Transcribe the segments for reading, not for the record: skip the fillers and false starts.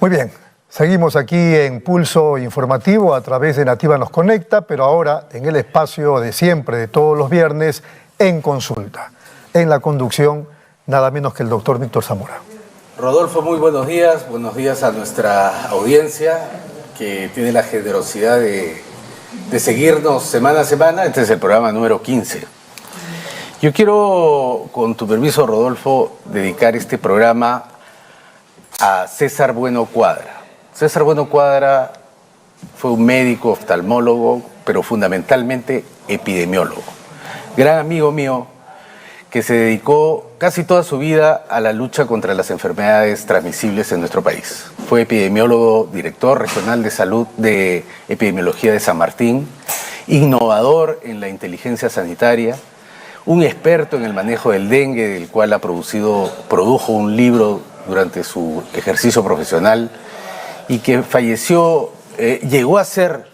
Muy bien, seguimos aquí en Pulso Informativo a través de Nativa Nos Conecta, pero ahora en el espacio de siempre, de todos los viernes, en consulta. En la conducción, nada menos que el doctor Víctor Zamora. Rodolfo, muy buenos días a nuestra audiencia que tiene la generosidad de seguirnos semana a semana. Este es el programa número 15. Yo quiero, con tu permiso, Rodolfo, dedicar este programa a César Bueno Cuadra. César Bueno Cuadra fue un médico, oftalmólogo, pero fundamentalmente epidemiólogo. Gran amigo mío que se dedicó casi toda su vida a la lucha contra las enfermedades transmisibles en nuestro país. Fue epidemiólogo, director regional de salud de epidemiología de San Martín, innovador en la inteligencia sanitaria, un experto en el manejo del dengue, del cual produjo un libro durante su ejercicio profesional y que falleció, llegó a ser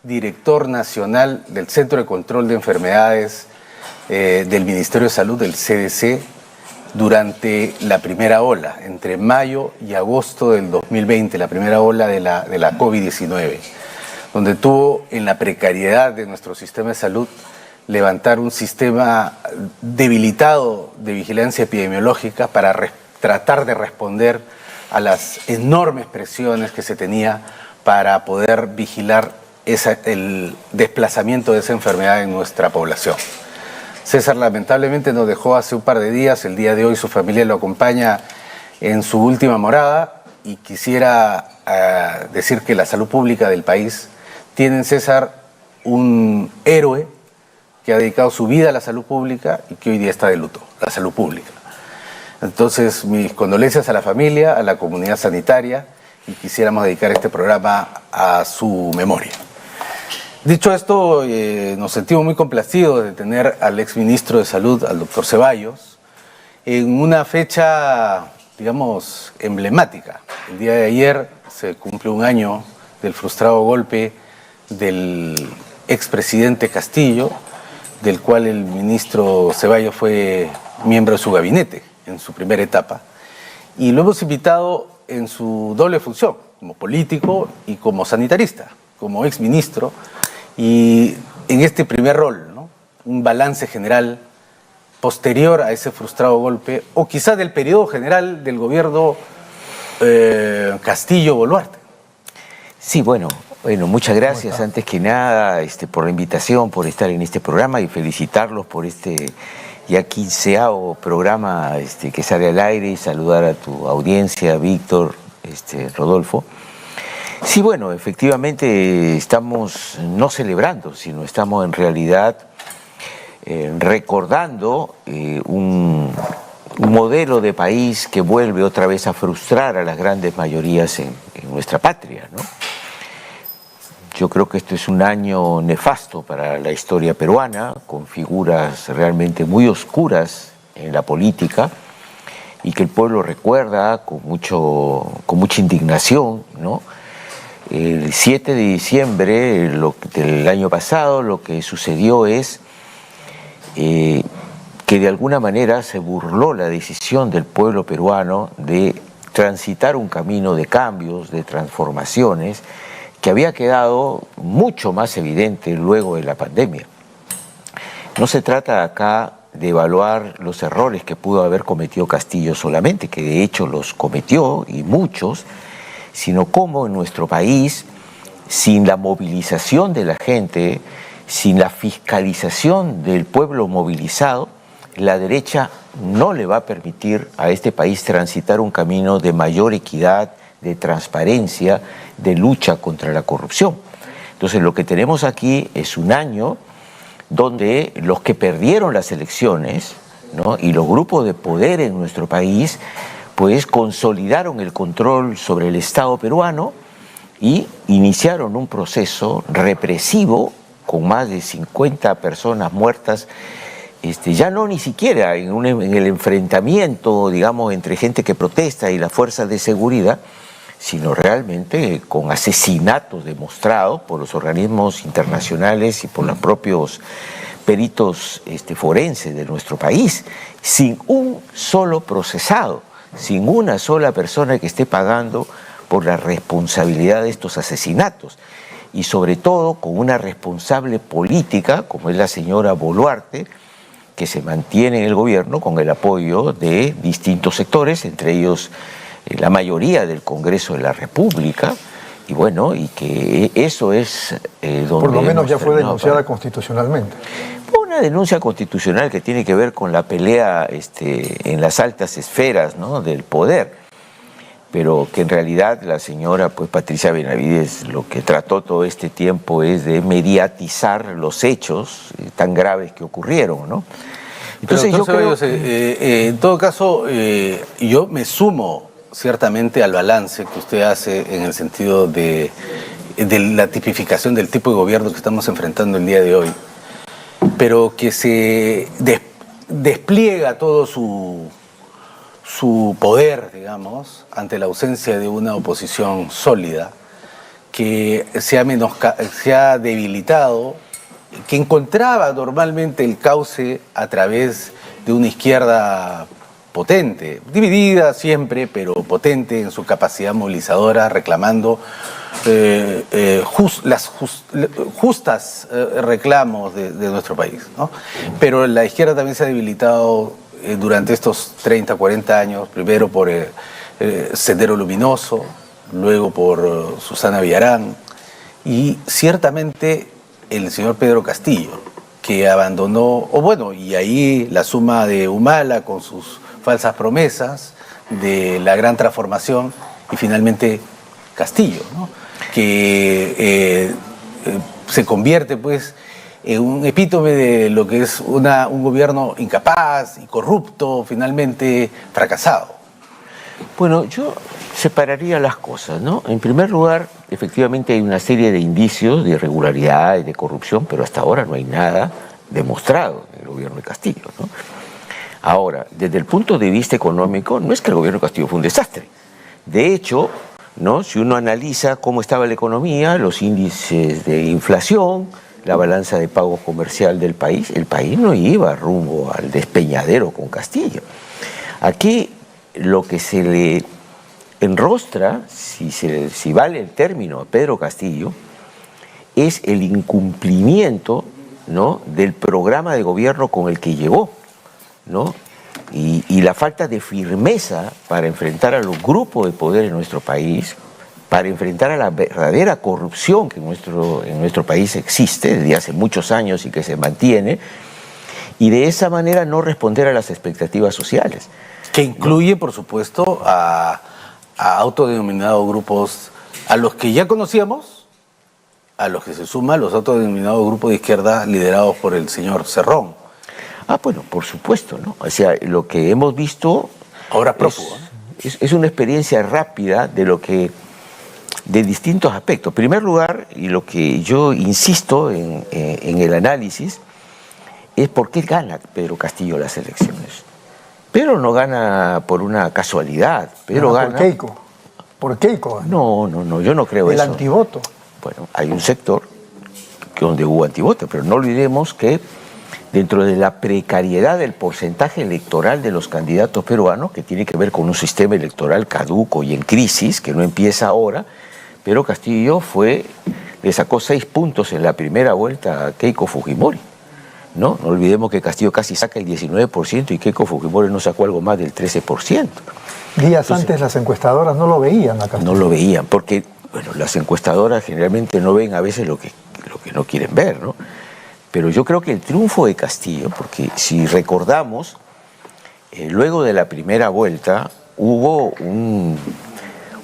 director nacional del Centro de Control de Enfermedades del Ministerio de Salud, del CDC, durante la primera ola, entre mayo y agosto del 2020, la primera ola de la COVID-19, donde tuvo, en la precariedad de nuestro sistema de salud, levantar un sistema debilitado de vigilancia epidemiológica para tratar de responder a las enormes presiones que se tenía para poder vigilar el desplazamiento de esa enfermedad en nuestra población. César lamentablemente nos dejó hace un par de días. El día de hoy su familia lo acompaña en su última morada y quisiera decir que la salud pública del país tiene en César un héroe que ha dedicado su vida a la salud pública y que hoy día está de luto, la salud pública. Entonces, mis condolencias a la familia, a la comunidad sanitaria, y quisiéramos dedicar este programa a su memoria. Dicho esto, nos sentimos muy complacidos de tener al exministro de Salud, al doctor Ceballos, en una fecha, digamos, emblemática. El día de ayer se cumple un año del frustrado golpe del expresidente Castillo, del cual el ministro Ceballos fue miembro de su gabinete en su primera etapa, y lo hemos invitado en su doble función, como político y como sanitarista, como exministro, y en este primer rol, ¿no? Un balance general posterior a ese frustrado golpe, o quizás del periodo general del gobierno Castillo-Boluarte. Sí, bueno, muchas gracias antes que nada por la invitación, por estar en este programa y felicitarlos por este ya 15º programa que sale al aire, y saludar a tu audiencia, Víctor, Rodolfo. Sí, bueno, efectivamente estamos no celebrando, sino estamos en realidad recordando un modelo de país que vuelve otra vez a frustrar a las grandes mayorías en nuestra patria, ¿no? Yo creo que esto es un año nefasto para la historia peruana, con figuras realmente muy oscuras en la política y que el pueblo recuerda con mucha indignación, ¿no? El 7 de diciembre del año pasado lo que sucedió es que de alguna manera se burló la decisión del pueblo peruano de transitar un camino de cambios, de transformaciones, que había quedado mucho más evidente luego de la pandemia. No se trata acá de evaluar los errores que pudo haber cometido Castillo solamente, que de hecho los cometió y muchos, sino cómo en nuestro país, sin la movilización de la gente, sin la fiscalización del pueblo movilizado, la derecha no le va a permitir a este país transitar un camino de mayor equidad, de transparencia, de lucha contra la corrupción. Entonces lo que tenemos aquí es un año donde los que perdieron las elecciones, ¿no?, y los grupos de poder en nuestro país pues consolidaron el control sobre el Estado peruano y iniciaron un proceso represivo con más de 50 personas muertas, ya no ni siquiera en el enfrentamiento, digamos, entre gente que protesta y las fuerzas de seguridad, sino realmente con asesinatos demostrados por los organismos internacionales y por los propios peritos forenses de nuestro país, sin un solo procesado, sin una sola persona que esté pagando por la responsabilidad de estos asesinatos y sobre todo con una responsable política como es la señora Boluarte, que se mantiene en el gobierno con el apoyo de distintos sectores, entre ellos la mayoría del Congreso de la República, y bueno, y que eso es donde... Por lo menos ya fue terminado denunciada constitucionalmente. una denuncia constitucional que tiene que ver con la pelea en las altas esferas, ¿no?, del poder, pero que en realidad la señora pues Patricia Benavides lo que trató todo este tiempo es de mediatizar los hechos tan graves que ocurrieron, ¿no? Entonces yo creo que en todo caso yo me sumo ciertamente al balance que usted hace en el sentido de la tipificación del tipo de gobierno que estamos enfrentando el día de hoy, pero que se despliega todo su poder, digamos, ante la ausencia de una oposición sólida, que se ha debilitado, que encontraba normalmente el cauce a través de una izquierda potente, dividida siempre, pero potente en su capacidad movilizadora, reclamando justas reclamos de nuestro país, ¿no? Pero la izquierda también se ha debilitado durante estos 30, 40 años, primero por Sendero Luminoso, luego por Susana Villarán y ciertamente el señor Pedro Castillo, que abandonó, y ahí la suma de Humala con sus falsas promesas de la gran transformación y finalmente Castillo, ¿no?, que se convierte pues en un epítome de lo que es un gobierno incapaz y corrupto, finalmente fracasado. Bueno, yo separaría las cosas, ¿no? En primer lugar, efectivamente hay una serie de indicios de irregularidad y de corrupción, pero hasta ahora no hay nada demostrado en el gobierno de Castillo, ¿no? Ahora, desde el punto de vista económico, no es que el gobierno de Castillo fue un desastre. De hecho, ¿no?, si uno analiza cómo estaba la economía, los índices de inflación, la balanza de pago comercial del país, el país no iba rumbo al despeñadero con Castillo. Aquí lo que se le enrostra, si vale el término, a Pedro Castillo, es el incumplimiento, ¿no?, del programa de gobierno con el que llegó, ¿no?, y la falta de firmeza para enfrentar a los grupos de poder en nuestro país, para enfrentar a la verdadera corrupción que en nuestro país existe desde hace muchos años y que se mantiene, y de esa manera no responder a las expectativas sociales. Que incluye, por supuesto, a autodenominados grupos, a los que ya conocíamos, a los que se suman los autodenominados grupos de izquierda liderados por el señor Cerrón. Bueno, por supuesto, ¿no? O sea, lo que hemos visto ahora prófugo, es una experiencia rápida de distintos aspectos. En primer lugar, y lo que yo insisto en el análisis, es por qué gana Pedro Castillo las elecciones. Pedro no gana por una casualidad. Pedro gana... Por Keiko. Por Keiko. No, yo no creo eso. El antivoto. Bueno, hay un sector donde hubo antivoto, pero no olvidemos que dentro de la precariedad del porcentaje electoral de los candidatos peruanos, que tiene que ver con un sistema electoral caduco y en crisis, que no empieza ahora, Pedro Castillo le sacó 6 puntos en la primera vuelta a Keiko Fujimori. No olvidemos que Castillo casi saca el 19% y Keiko Fujimori no sacó algo más del 13%. Días antes las encuestadoras no lo veían a Castillo. No lo veían, porque las encuestadoras generalmente no ven a veces lo que no quieren ver, ¿no? Pero yo creo que el triunfo de Castillo, porque si recordamos, luego de la primera vuelta hubo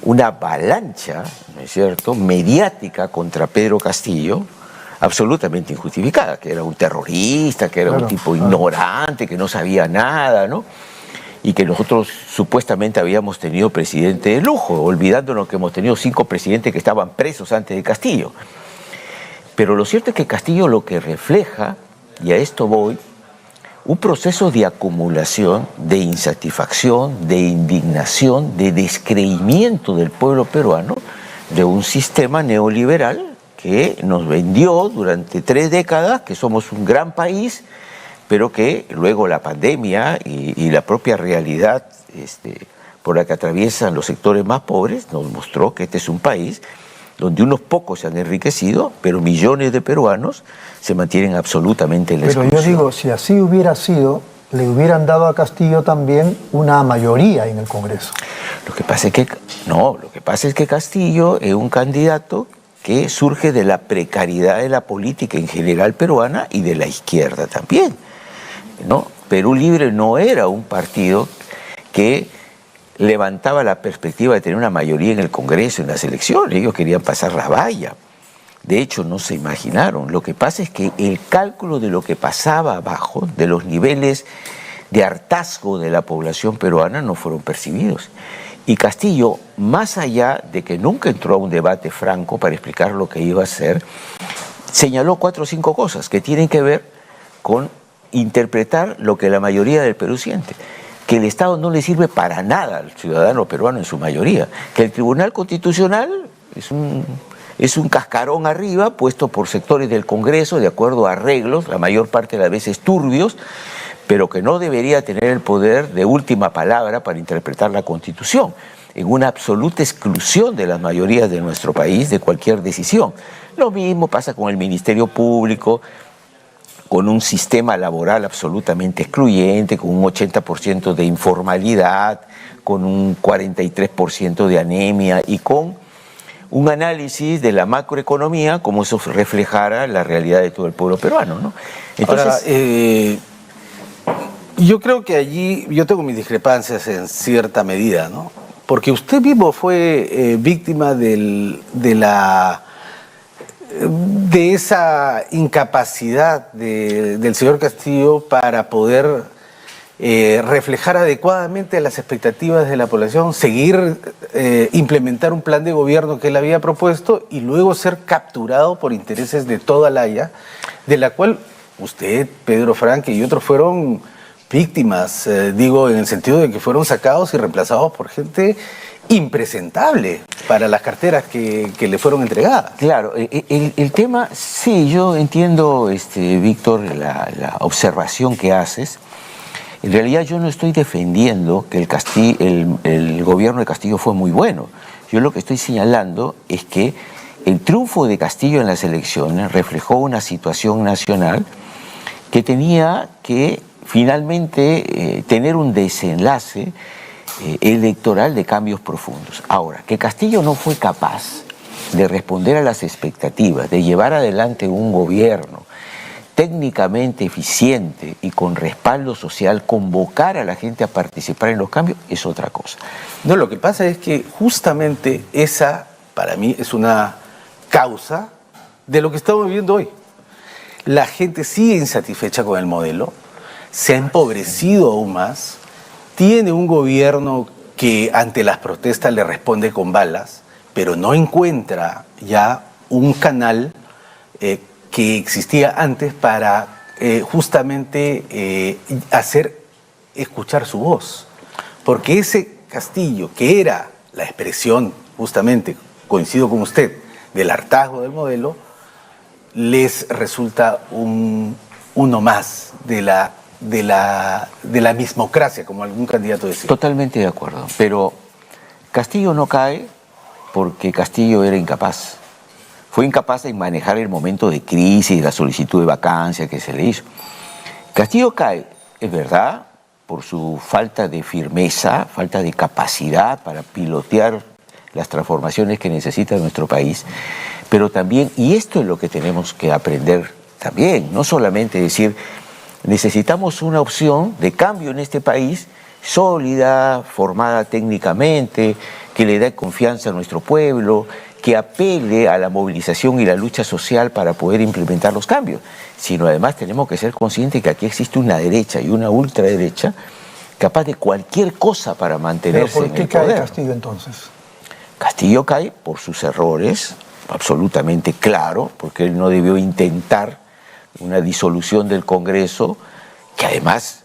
una avalancha, ¿no es cierto?, mediática contra Pedro Castillo, absolutamente injustificada, que era un terrorista, que era un tipo ignorante, que no sabía nada, ¿no? Y que nosotros supuestamente habíamos tenido presidente de lujo, olvidándonos que hemos tenido 5 presidentes que estaban presos antes de Castillo. Pero lo cierto es que Castillo lo que refleja, y a esto voy, un proceso de acumulación, de insatisfacción, de indignación, de descreimiento del pueblo peruano de un sistema neoliberal que nos vendió durante 3 décadas que somos un gran país, pero que luego la pandemia y la propia realidad por la que atraviesan los sectores más pobres, nos mostró que este es un país donde unos pocos se han enriquecido, pero millones de peruanos se mantienen absolutamente en la exclusión. Pero yo digo, si así hubiera sido, le hubieran dado a Castillo también una mayoría en el Congreso. Lo que pasa es que Castillo es un candidato que surge de la precariedad de la política en general peruana y de la izquierda también, ¿no? Perú Libre no era un partido que levantaba la perspectiva de tener una mayoría en el Congreso, en las elecciones. Ellos querían pasar la valla. De hecho, no se imaginaron. Lo que pasa es que el cálculo de lo que pasaba abajo, de los niveles de hartazgo de la población peruana, no fueron percibidos. Y Castillo, más allá de que nunca entró a un debate franco para explicar lo que iba a hacer, señaló 4 o 5 cosas que tienen que ver con interpretar lo que la mayoría del Perú siente. Que el Estado no le sirve para nada al ciudadano peruano en su mayoría. Que el Tribunal Constitucional es un cascarón arriba puesto por sectores del Congreso de acuerdo a arreglos, la mayor parte de las veces turbios, pero que no debería tener el poder de última palabra para interpretar la Constitución, en una absoluta exclusión de las mayorías de nuestro país de cualquier decisión. Lo mismo pasa con el Ministerio Público, con un sistema laboral absolutamente excluyente, con un 80% de informalidad, con un 43% de anemia y con un análisis de la macroeconomía como eso reflejara la realidad de todo el pueblo peruano, ¿no? Entonces, ahora, yo creo que allí yo tengo mis discrepancias en cierta medida, ¿no? Porque usted mismo fue víctima de esa incapacidad del señor Castillo para poder reflejar adecuadamente las expectativas de la población, seguir, implementar un plan de gobierno que él había propuesto y luego ser capturado por intereses de toda la Haya, de la cual usted, Pedro Franque y otros fueron víctimas, digo, en el sentido de que fueron sacados y reemplazados por gente impresentable para las carteras que le fueron entregadas. Claro, el tema, sí, yo entiendo, Víctor, la observación que haces. En realidad yo no estoy defendiendo que el gobierno de Castillo fue muy bueno. Yo lo que estoy señalando es que el triunfo de Castillo en las elecciones reflejó una situación nacional que tenía que finalmente tener un desenlace electoral de cambios profundos. Ahora, que Castillo no fue capaz de responder a las expectativas, de llevar adelante un gobierno técnicamente eficiente y con respaldo social, convocar a la gente a participar en los cambios, es otra cosa. No, lo que pasa es que justamente esa, para mí, es una causa de lo que estamos viviendo hoy. La gente sigue insatisfecha con el modelo, se ha empobrecido aún más, tiene un gobierno que ante las protestas le responde con balas, pero no encuentra ya un canal que existía antes para justamente hacer escuchar su voz. Porque ese Castillo, que era la expresión, justamente, coincido con usted, del hartazgo del modelo, les resulta uno más de la mismocracia, como algún candidato decía. Totalmente de acuerdo, pero Castillo no cae porque Castillo era incapaz. Fue incapaz de manejar el momento de crisis, la solicitud de vacancia que se le hizo. Castillo cae, es verdad, por su falta de firmeza, falta de capacidad para pilotear las transformaciones que necesita nuestro país, pero también, y esto es lo que tenemos que aprender también, no solamente decir, necesitamos una opción de cambio en este país sólida, formada técnicamente, que le dé confianza a nuestro pueblo, que apele a la movilización y la lucha social para poder implementar los cambios, sino además tenemos que ser conscientes que aquí existe una derecha y una ultraderecha capaz de cualquier cosa para mantenerse en el poder. ¿Pero por qué cae Castillo entonces? Castillo cae por sus errores, absolutamente claro, porque él no debió intentar una disolución del Congreso, que además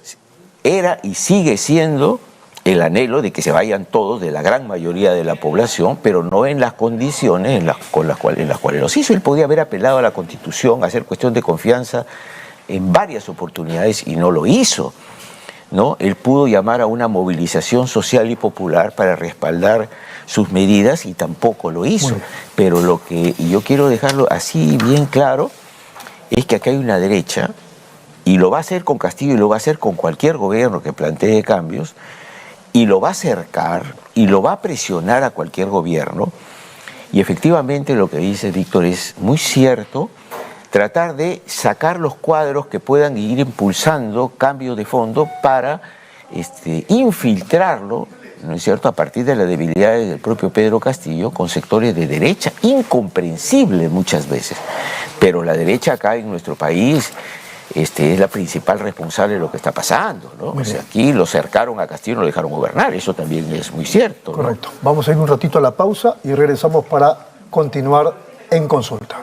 era y sigue siendo el anhelo de que se vayan todos de la gran mayoría de la población, pero no en las condiciones en las cuales los hizo. Él podía haber apelado a la Constitución, a hacer cuestión de confianza en varias oportunidades y no lo hizo. ¿no? Él pudo llamar a una movilización social y popular para respaldar sus medidas y tampoco lo hizo. Pero lo que yo quiero dejarlo así bien claro es que acá hay una derecha, y lo va a hacer con Castillo y lo va a hacer con cualquier gobierno que plantee cambios, y lo va a acercar y lo va a presionar a cualquier gobierno. Y efectivamente lo que dice Víctor es muy cierto, tratar de sacar los cuadros que puedan ir impulsando cambios de fondo para infiltrarlo, ¿no es cierto?, a partir de las debilidades del propio Pedro Castillo con sectores de derecha, incomprensibles muchas veces. Pero la derecha acá en nuestro país es la principal responsable de lo que está pasando, ¿no? O sea, aquí lo cercaron a Castillo y no lo dejaron gobernar, eso también es muy cierto, ¿no? Correcto. Vamos a ir un ratito a la pausa y regresamos para continuar en consulta.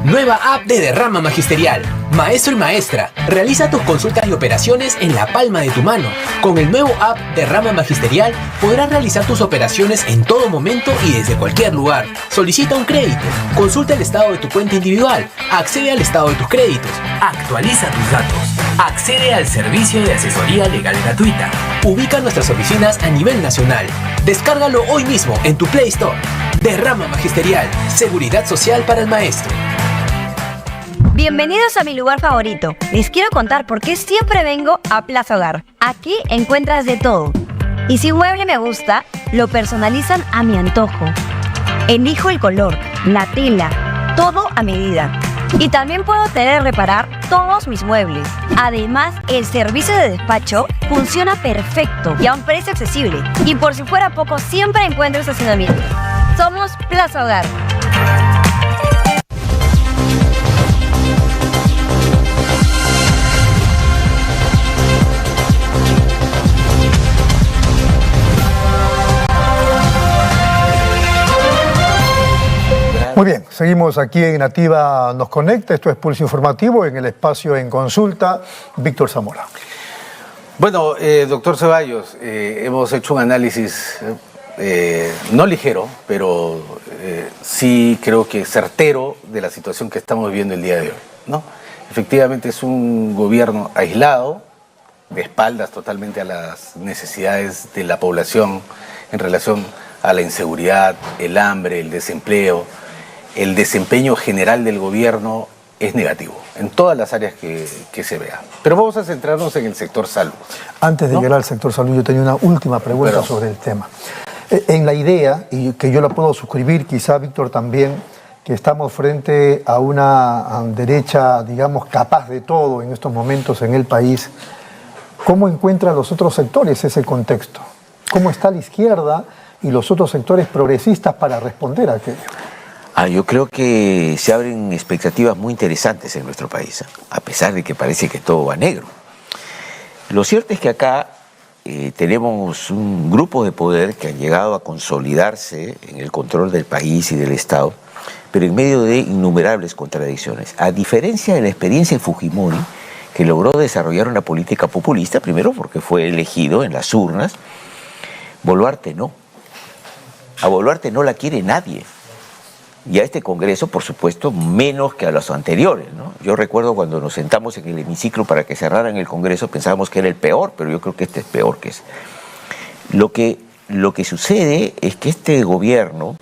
Nueva app de Derrama Magisterial. Maestro y maestra, realiza tus consultas y operaciones en la palma de tu mano. Con el nuevo app Derrama Magisterial podrás realizar tus operaciones en todo momento y desde cualquier lugar. Solicita un crédito, consulta el estado de tu cuenta individual, accede al estado de tus créditos, actualiza tus datos, accede al servicio de asesoría legal gratuita. Ubica nuestras oficinas a nivel nacional. Descárgalo hoy mismo en tu Play Store. Derrama Magisterial, seguridad social para el maestro. Bienvenidos a mi lugar favorito. Les quiero contar por qué siempre vengo a Plaza Hogar. Aquí encuentras de todo. Y si un mueble me gusta, lo personalizan a mi antojo. Elijo el color, la tela, todo a medida. Y también puedo reparar todos mis muebles. Además, el servicio de despacho funciona perfecto y a un precio accesible. Y por si fuera poco, siempre encuentro estacionamiento. Somos Plaza Hogar. Muy bien, seguimos aquí en Nativa Nos Conecta, esto es Pulso Informativo, en el espacio en consulta, Víctor Zamora. Bueno, doctor Ceballos, hemos hecho un análisis no ligero, pero sí creo que certero de la situación que estamos viviendo el día de hoy, ¿no? Efectivamente es un gobierno aislado, de espaldas totalmente a las necesidades de la población en relación a la inseguridad, el hambre, el desempleo. El desempeño general del gobierno es negativo, en todas las áreas que se vea. Pero vamos a centrarnos en el sector salud. Antes de llegar al sector salud, yo tenía una última pregunta sobre el tema. En la idea, y que yo la puedo suscribir, quizá Víctor también, que estamos frente a una derecha, digamos, capaz de todo en estos momentos en el país, ¿cómo encuentran los otros sectores ese contexto? ¿Cómo está la izquierda y los otros sectores progresistas para responder a aquello? Yo creo que se abren expectativas muy interesantes en nuestro país, a pesar de que parece que todo va negro. Lo cierto es que acá tenemos un grupo de poder que han llegado a consolidarse en el control del país y del Estado, pero en medio de innumerables contradicciones. A diferencia de la experiencia de Fujimori, que logró desarrollar una política populista, primero porque fue elegido en las urnas, Boluarte no. A Boluarte no la quiere nadie. Y a este Congreso, por supuesto, menos que a los anteriores, ¿no? Yo recuerdo cuando nos sentamos en el hemiciclo para que cerraran el Congreso, pensábamos que era el peor, pero yo creo que este es peor que ese. Lo que sucede es que este gobierno,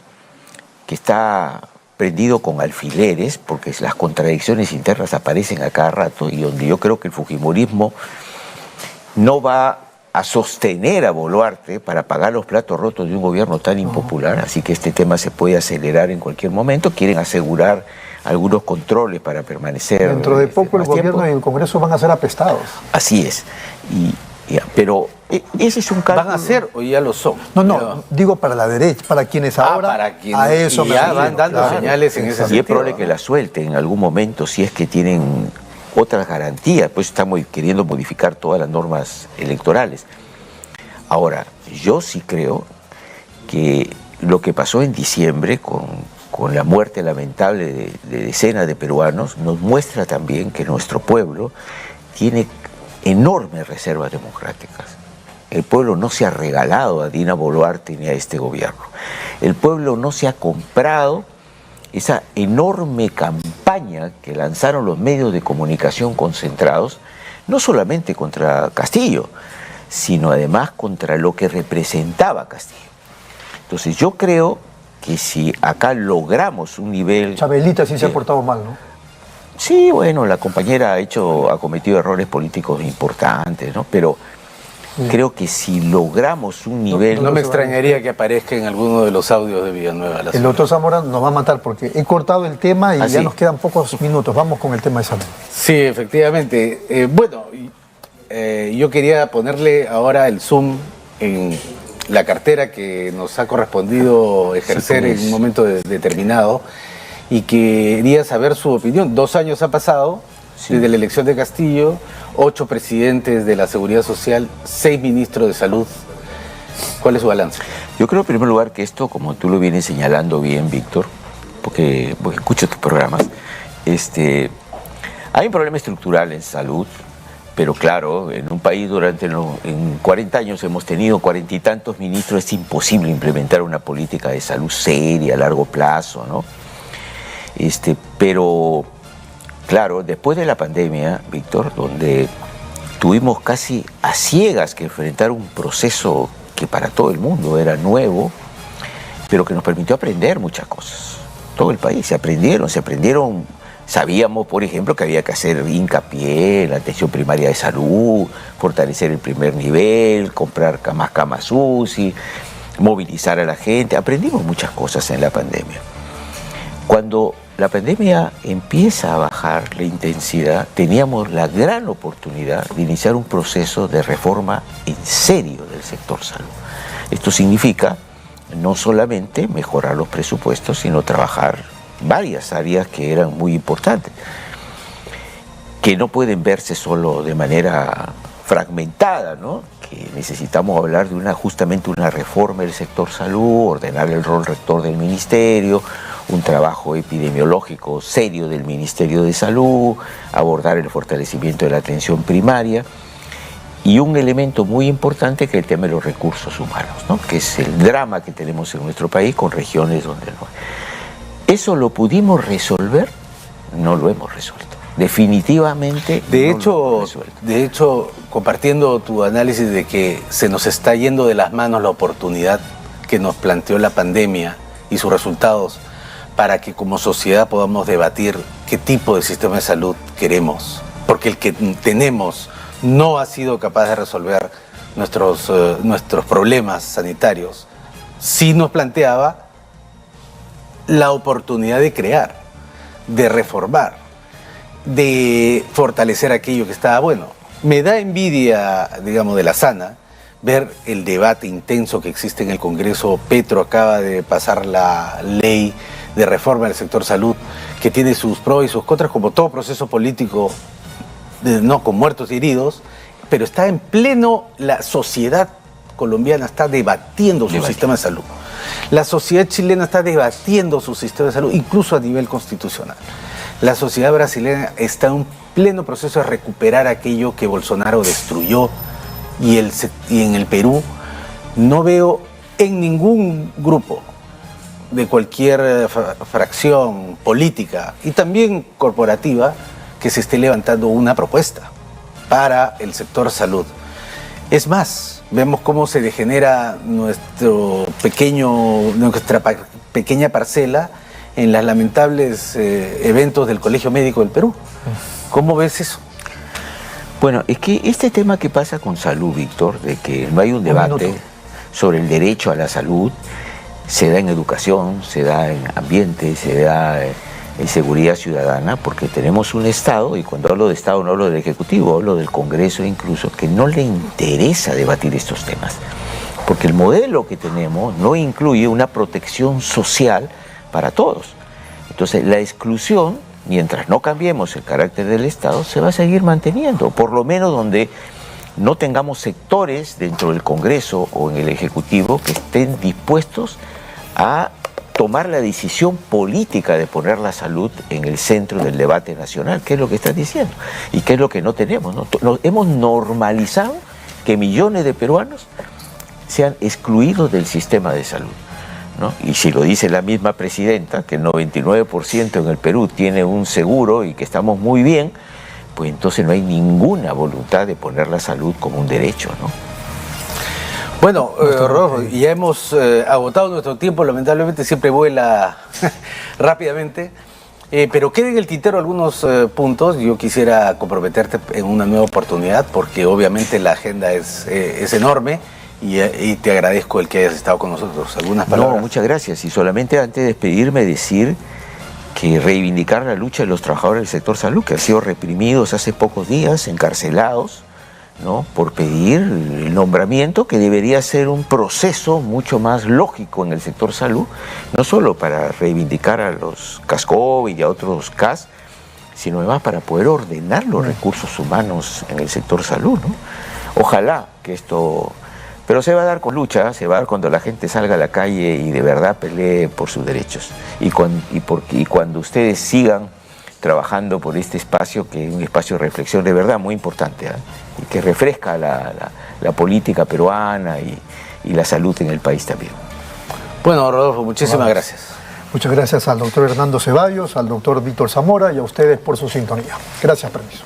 que está prendido con alfileres, porque las contradicciones internas aparecen a cada rato, y donde yo creo que el fujimorismo no va a sostener a Boluarte para pagar los platos rotos de un gobierno tan impopular, así que este tema se puede acelerar en cualquier momento. Quieren asegurar algunos controles para permanecer. Dentro de poco el gobierno y el Congreso van a ser apestados. Así es. Pero ese es un cálculo. ¿Van a ser o ya lo son? No, digo para la derecha, para quienes ahora para quienes a eso ya van dando señales en ese sentido. Y es probable que la suelten en algún momento si es que tienen otras garantías, pues estamos queriendo modificar todas las normas electorales. Ahora, yo sí creo que lo que pasó en diciembre con la muerte lamentable de decenas de peruanos nos muestra también que nuestro pueblo tiene enormes reservas democráticas. El pueblo no se ha regalado a Dina Boluarte ni a este gobierno. El pueblo no se ha comprado esa enorme campaña que lanzaron los medios de comunicación concentrados, no solamente contra Castillo, sino además contra lo que representaba Castillo. Entonces yo creo que si acá logramos un nivel... Chabelita sí se ha portado mal, ¿no? Sí, bueno, la compañera ha cometido errores políticos importantes, ¿no? Pero creo que si logramos un nivel... No me extrañaría que aparezca en alguno de los audios de Villanueva. El doctor Zamora nos va a matar porque he cortado el tema y ya nos quedan pocos minutos. Vamos con el tema de salud. Sí, efectivamente. Yo quería ponerle ahora el zoom en la cartera que nos ha correspondido ejercer en un momento determinado y quería saber su opinión. 2 años ha pasado desde la elección de Castillo, 8 presidentes de la Seguridad Social, 6 ministros de Salud. ¿Cuál es su balance? Yo creo en primer lugar que esto, como tú lo vienes señalando bien, Víctor, porque escucho tus programas, hay un problema estructural en salud, pero claro, en un país en 40 años hemos tenido 40 y tantos ministros, es imposible implementar una política de salud seria a largo plazo, ¿no? Pero claro, después de la pandemia, Víctor, donde tuvimos casi a ciegas que enfrentar un proceso que para todo el mundo era nuevo, pero que nos permitió aprender muchas cosas. Todo el país se aprendieron. Sabíamos, por ejemplo, que había que hacer hincapié en la atención primaria de salud, fortalecer el primer nivel, comprar más camas UCI, movilizar a la gente. Aprendimos muchas cosas en la pandemia. Cuando la pandemia empieza a bajar la intensidad, teníamos la gran oportunidad de iniciar un proceso de reforma en serio del sector salud. Esto significa no solamente mejorar los presupuestos, sino trabajar varias áreas que eran muy importantes, que no pueden verse solo de manera fragmentada, ¿no? Que necesitamos hablar de justamente una reforma del sector salud, ordenar el rol rector del ministerio, un trabajo epidemiológico serio del Ministerio de Salud, abordar el fortalecimiento de la atención primaria y un elemento muy importante que es el tema de los recursos humanos, ¿no? Que es el drama que tenemos en nuestro país con regiones donde no hay. ¿Eso lo pudimos resolver? No lo hemos resuelto. Definitivamente de hecho, compartiendo tu análisis de que se nos está yendo de las manos la oportunidad que nos planteó la pandemia y sus resultados para que como sociedad podamos debatir qué tipo de sistema de salud queremos, porque el que tenemos no ha sido capaz de resolver nuestros problemas sanitarios. Sí nos planteaba la oportunidad de crear, de reformar, de fortalecer aquello que estaba bueno. Me da envidia, digamos, de la sana, ver el debate intenso que existe en el Congreso. Petro acaba de pasar la ley de reforma del sector salud, que tiene sus pros y sus contras, como todo proceso político, no con muertos y heridos, pero está en pleno, la sociedad colombiana está debatiendo su sistema de salud. La sociedad chilena está debatiendo su sistema de salud, incluso a nivel constitucional. La sociedad brasileña está en un pleno proceso de recuperar aquello que Bolsonaro destruyó y en el Perú no veo en ningún grupo de cualquier fracción política y también corporativa que se esté levantando una propuesta para el sector salud. Es más, vemos cómo se degenera nuestra pequeña parcela en los lamentables eventos del Colegio Médico del Perú. ¿Cómo ves eso? Bueno, es que este tema que pasa con salud, Víctor, de que no hay un debate sobre el derecho a la salud, se da en educación, se da en ambiente, se da en seguridad ciudadana, porque tenemos un Estado, y cuando hablo de Estado no hablo del Ejecutivo, hablo del Congreso incluso, que no le interesa debatir estos temas, porque el modelo que tenemos no incluye una protección social para todos. Entonces la exclusión, mientras no cambiemos el carácter del Estado, se va a seguir manteniendo, por lo menos donde no tengamos sectores dentro del Congreso o en el Ejecutivo que estén dispuestos a tomar la decisión política de poner la salud en el centro del debate nacional, que es lo que estás diciendo, y que es lo que no tenemos, ¿no? Hemos normalizado que millones de peruanos sean excluidos del sistema de salud, ¿no? Y si lo dice la misma presidenta, que el 99% en el Perú tiene un seguro y que estamos muy bien, pues entonces no hay ninguna voluntad de poner la salud como un derecho, ¿no? Bueno, Rodolfo, ya hemos agotado nuestro tiempo, lamentablemente siempre vuela rápidamente, pero queden en el tintero algunos puntos. Yo quisiera comprometerte en una nueva oportunidad, porque obviamente la agenda es enorme y te agradezco el que hayas estado con nosotros. ¿Algunas palabras? No, muchas gracias. Y solamente antes de despedirme decir que reivindicar la lucha de los trabajadores del sector salud, que han sido reprimidos hace pocos días, encarcelados, ¿no? Por pedir el nombramiento, que debería ser un proceso mucho más lógico en el sector salud, no solo para reivindicar a los CAS-COVID y a otros CAS, sino además para poder ordenar los recursos humanos en el sector salud, ¿no? Ojalá que esto... Pero se va a dar con lucha, se va a dar cuando la gente salga a la calle y de verdad pelee por sus derechos. Y cuando ustedes sigan trabajando por este espacio, que es un espacio de reflexión de verdad muy importante, ¿eh? Y que refresca la política peruana y la salud en el país también. Bueno, Rodolfo, muchísimas gracias. Muchas gracias al doctor Hernando Ceballos, al doctor Víctor Zamora y a ustedes por su sintonía. Gracias, permiso.